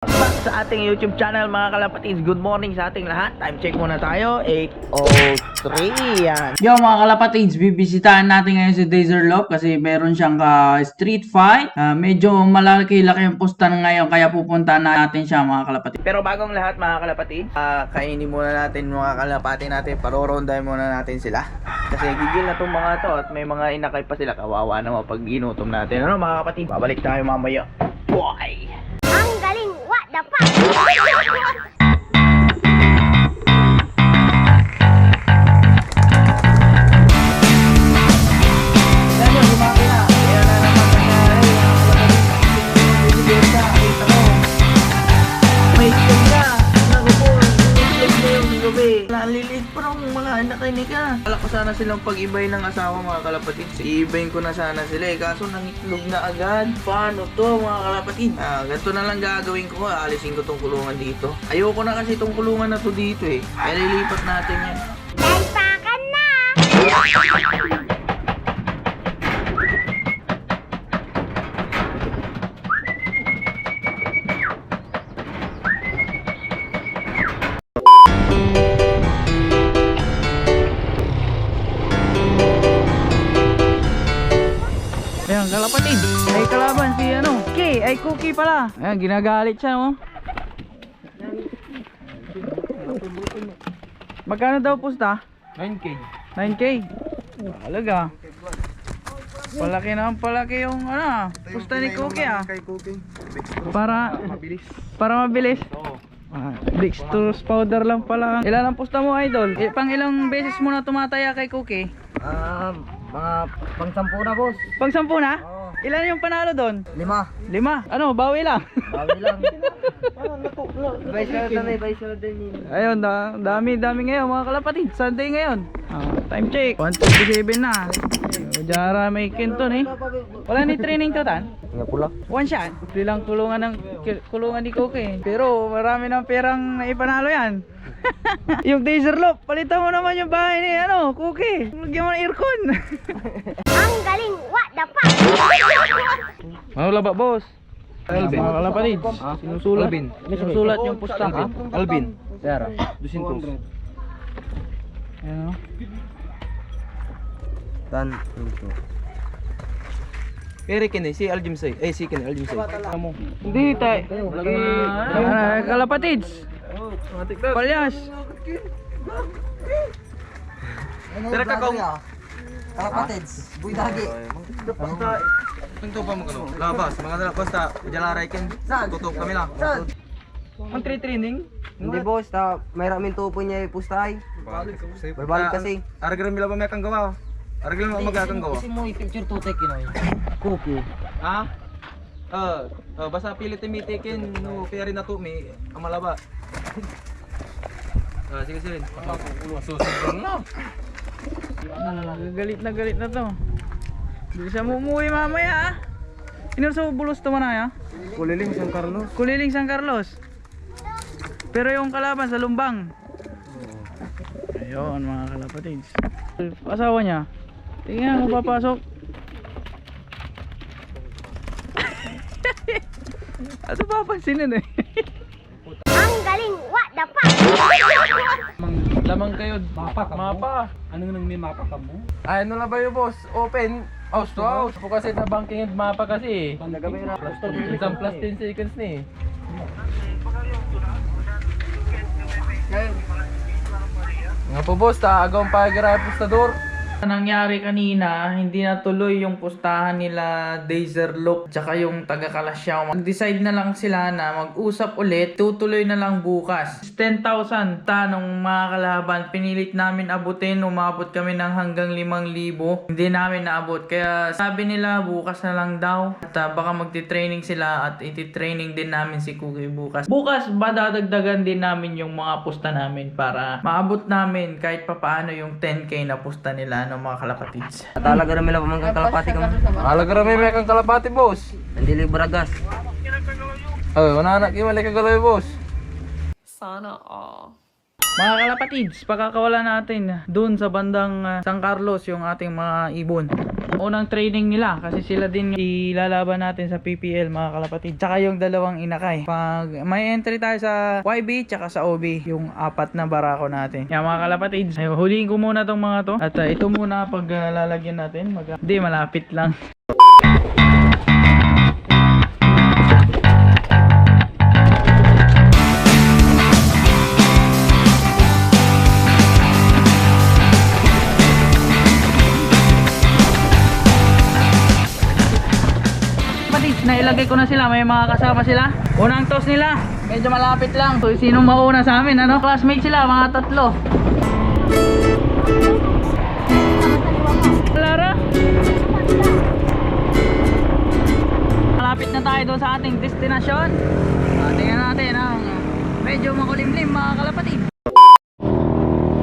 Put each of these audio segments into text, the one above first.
Back sa ating YouTube channel mga kalapatids. Good morning sa ating lahat. Time check muna tayo. 8:03 yan. Yo mga kalapatids, bibisitahin natin ngayon si Dazer Love kasi meron siyang street fight. Medyo malaki-laki yung pusta ngayon kaya pupuntahan natin siya mga kalapatids. Pero bagong lahat mga kalapatids, kainin muna natin mga kalapati natin. Parorondahin muna natin sila. Kasi gigil na itong mga to at may mga inakay pa sila. Kawawa naman pag ginutom natin. Ano mga kapatid? Babalik tayo mamaya. Boy! Ang galing, what the fuck? Yan yun, lumaki na. Kaya na naman nangyari. May kanya. Naku po, nag-vlog na yung gabi. Naliliit pa ng mga anak ni ka. Kala ko sana silang pag-ibay ng asawa mga kalapatid. Iibayin ko na sana sila kaso nangitlog na agad. Paano to mga kalapatid? Ganito na lang gagawin ko. Alisin ko tong kulungan dito. Ayoko na kasi tong kulungan na to dito eh. Kaya lilipat natin yan. Dalpakan na! Ayan kalapatid, ay kalaban si ay Cookie pala. Ayan, ginagalit siya no. Magkano daw pusta? 9K. 9K. Talaga. Palaki na palaki yung pusta ni Cookie Para mabilis. Dextrose powder lang pala. Ilan ang pusta mo idol? Pang ilang beses mo na tumataya kay Cookie? Mga pang-sampu na boss. Pang 10 na? Ilan yung panalo doon? 5. 5. Ano, bawi lang. Bawi lang. Vice din. Ayun, dami ngayon mga kalapatid. Sunday ngayon. Time check. 1:27 na. Jara may kinton eh. Wala ni training to tan? Nga pula. One shot. Bilang kulungan ni Cookie. Pero marami ng perang naipanalo yan. Yung Dazer Love, palitan mo naman yung bahay ni Cookie. Lagyan mo ng aircon. Ang galing, what the fuck? Ano laba boss? Alvin. Mga kalapatid. Sinusulat. Alvin. Sinusulat yung pusta. Alvin. Yara. 200. Ayan o. Tan. Pero kini si Aljim Say. Si kini Aljim Say. Hindi tayo. Kalapatids. Palyas. Tara ka kong. Kalapatids, buy dagi. Ito pa mo kano. Labas, mga dala basta jalaray ken. Tutok kami lang. Ang training? Hindi boss, may ramin tupo niya pustay. Berbalik kasi. Aragran mila ba may kang gawa? Aragran mo magakang gawa. Kasi mo i-picture tutek yun. Cookie. Ha? Basta pilit timitikin no piyari na to may amalaba. Sige. Susunod na. Galit na to. Hindi siya mumuwi mamaya Inur sa bulos to manaya? Kuliling San Carlos. Kuliling San Carlos. Pero yung kalaban sa Lumbang. Ayun mga kalapatids. Asawa niya. Tingnan mo papasok. Ano papansinin eh? Ang galing, what the fuck? Lamang kayo. Mapa. Ano nang may mapa ka mo? Ay, ano na ba yung boss? Open house to house. Po kasi na banking and mapa kasi. Isang plus 10 seconds ni. Nga po boss, agawang pag-aray pustador. Nangyari kanina, hindi natuloy yung pustahan nila Dazer Look tsaka yung taga Kalasyaw. Mag-decide na lang sila na mag-usap ulit, tutuloy na lang bukas. 10,000 tanong mga kalaban, pinilit namin abutin, umabot kami ng hanggang 5,000. Hindi namin naabot, kaya sabi nila bukas na lang daw. At baka magti-training sila at iti-training din namin si Cookie bukas. Bukas madadagdagan din namin yung mga pusta namin para maabot namin kahit papaano yung 10K na pusta nila ng mga kalapatids. Talaga rin lang pamangkang kalapati kang. Alaga rin may kang kalapati boss. Hindi libragas. Wala na kimali ka galoy boss. Sana all. Mga kalapatids, pagkakawala natin doon sa bandang San Carlos yung ating mga ibon. Unang training nila kasi sila din ilalaban natin sa PPL mga kalapatids. Tsaka yung dalawang inakay. Pag may entry tayo sa YB tsaka sa OB, yung 4 na barako natin. Yan mga kalapatids, huliin ko muna tong mga to. At ito muna pag lalagyan natin. Hindi, malapit lang. Nailagay ko na sila, may mga kasama sila. Unang toss nila, medyo malapit lang. So, sinong mauna sa amin, ano? Classmate sila, mga 3. Lara? Malapit na tayo doon sa ating destinasyon. Tingnan natin ang medyo makulimlim mga kalapatid.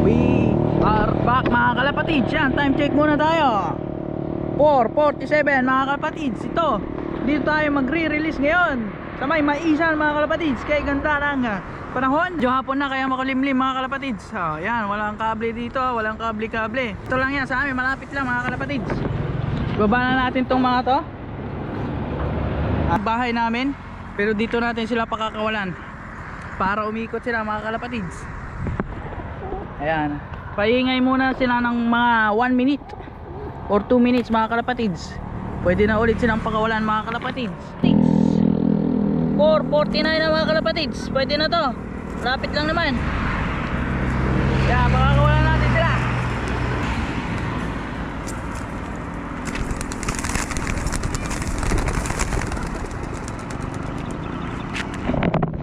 We are back mga kalapatid. Yan, time check muna tayo. 4:47 mga kalapatids. Ito, dito tayo magre-release ngayon sa may maisan mga kalapatids. Kaya ganda ng panahon. Medyo hapon na kaya makulimlim mga kalapatids. Yan, walang kable dito, walang kable-kable. Ito lang yan sa amin, malapit lang mga kalapatids. Baba na natin tong mga to. Bahay namin, pero dito natin sila pakakawalan para umikot sila mga kalapatids. Ayan, paingay muna sila ng mga 1 minute or 2 minutes mga kalapatids. Pwede na ulit silang pakawalan mga kalapatids. 4:49 na mga kalapatids. Pwede na to. Lapit lang naman. Yan, pakakawalan natin sila.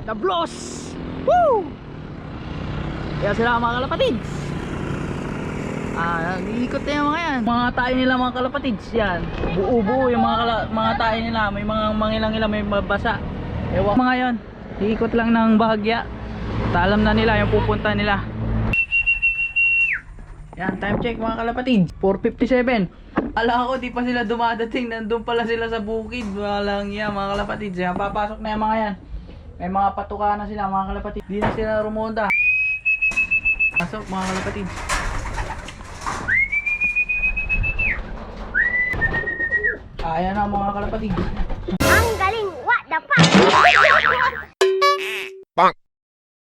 Tablos! Woo! Yan sila mga kalapatids. Iikot na yung mga yan. Mga tayo nila mga kalapatids. Yan, buo-buo yung mga tayo nila. May mga mangilang-ilang, may mabasa. Ewan mga yon. Iikot lang ng bahagya. Alam na nila yung pupunta nila. Yan, time check mga kalapatids. 4:57. Ala ko di pa sila dumadating. Nandun pala sila sa bukid. Walang yan mga kalapatids. Yan, papasok na yung mga yan. May mga patuka na sila mga kalapatids. Di na sila rumonda. Pasok mga kalapatids. Ayan na mga kalapatids. Ang galing, what the fuck?